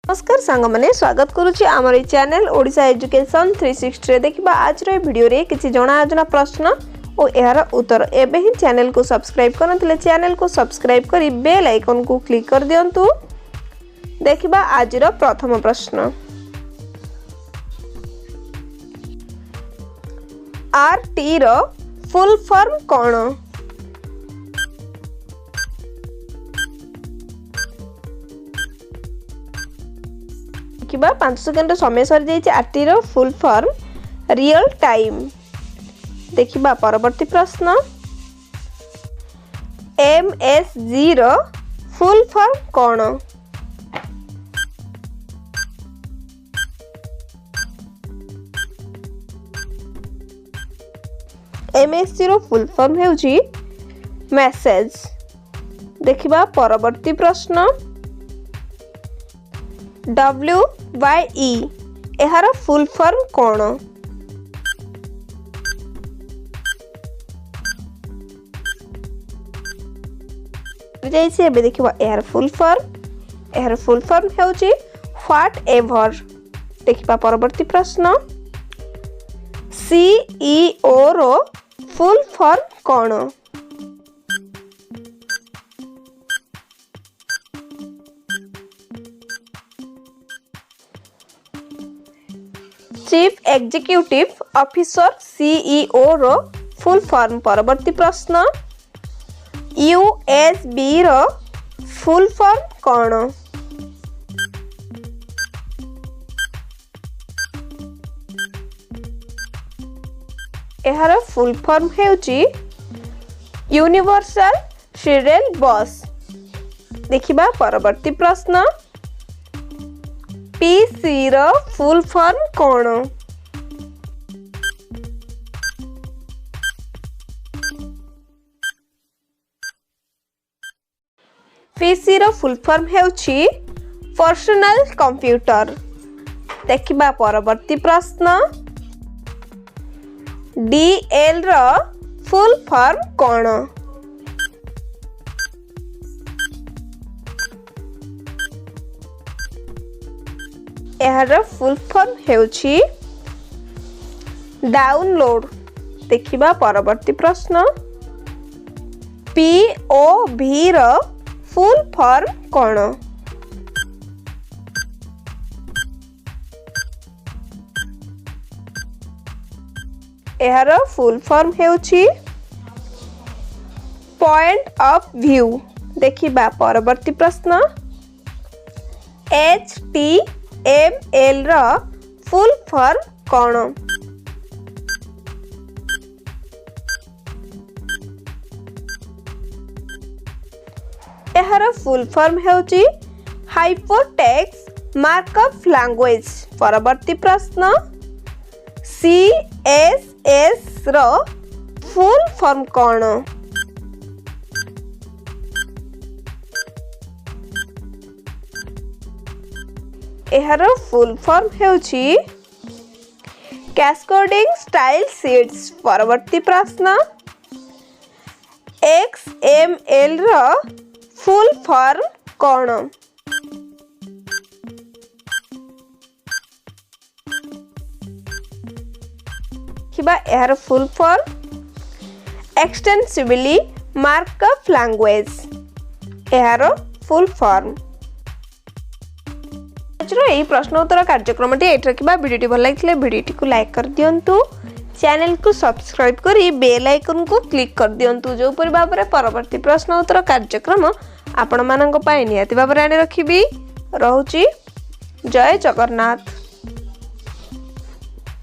नमस्कार सांग मैंने स्वागत करुच्ची आमर ये चैनल ओडिशा एजुकेशन 360 रे देखिबा आज रो वीडियो रे किछि जणा अजना प्रश्न और यार उत्तर एबे ही चैनल को सब्सक्राइब करनथिले चैनल को सब्सक्राइब करी बेल आइकन को क्लिक कर दियंतु। देखिबा आज रो प्रथम प्रश्न आरटी रो फुल फॉर्म कोन? देखिबा 5 सेकंड समय सर जाइए। आरटी रो फुल फॉर्म रियल टाइम। देखिबा परवर्ती प्रश्न एमएसजी रो फुल फॉर्म कोन? एमएसजी रो फुल फॉर्म हेउची मैसेज। देखिबा परवर्ती प्रश्न WYE एहार फुल फॉर्म कोन? जैसे एबे देखिबा एहार फुल फॉर्म हेउची व्हाट एवर। देखिबा परवर्ती प्रश्न CEO रो फुल फॉर्म कोन? चीफ एग्जीक्यूटिव ऑफिसर CEO रो फुल फॉर्म। परवर्ती प्रश्न USB रो फुल फॉर्म कोन? एहार फुल फॉर्म हेउची यूनिवर्सल सीरियल बस। देखिबा परवर्ती प्रश्न PC रो फुल फॉर्म कोन? PC रो फुल फॉर्म हेउची पर्सनल कंप्यूटर। देखिबा परवर्ती प्रश्न DL रो फुल फॉर्म कोन? एहार फुल फॉर्म हेउची डाउनलोड। देखिबा परवर्ती प्रश्न POV रो फुल फॉर्म कोन? एहार full form हेउची point of view. देखिबा परवर्ती प्रश्न HTML रो फुल फॉर्म कोन? एहार फुल फॉर्म हेउची हाइपरटेक्स्ट मार्कअप लैंग्वेज। परवर्ती प्रश्न CSS रो फुल फॉर्म कोन? एहार फुल फॉर्म हेउची कैस्केडिंग स्टाइल शीट्स। परवर्ती प्रश्न XML रो फुल फॉर्म कोन? किबा एहार full form extensibly markup language. एहार फुल फॉर्म। यही प्रश्न उत्तर कार्यक्रम वीडियो भल लगे वीडियो को लाइक कर दिंतु। चैनल को सब्सक्राइब करी बेल आइकन को क्लिक कर दिंतु। जो परि भाव में परवर्ती प्रश्न उत्तर कार्यक्रम आपण मानक निहाती भाव आनि रखिबी। रहुची जय जगन्नाथ।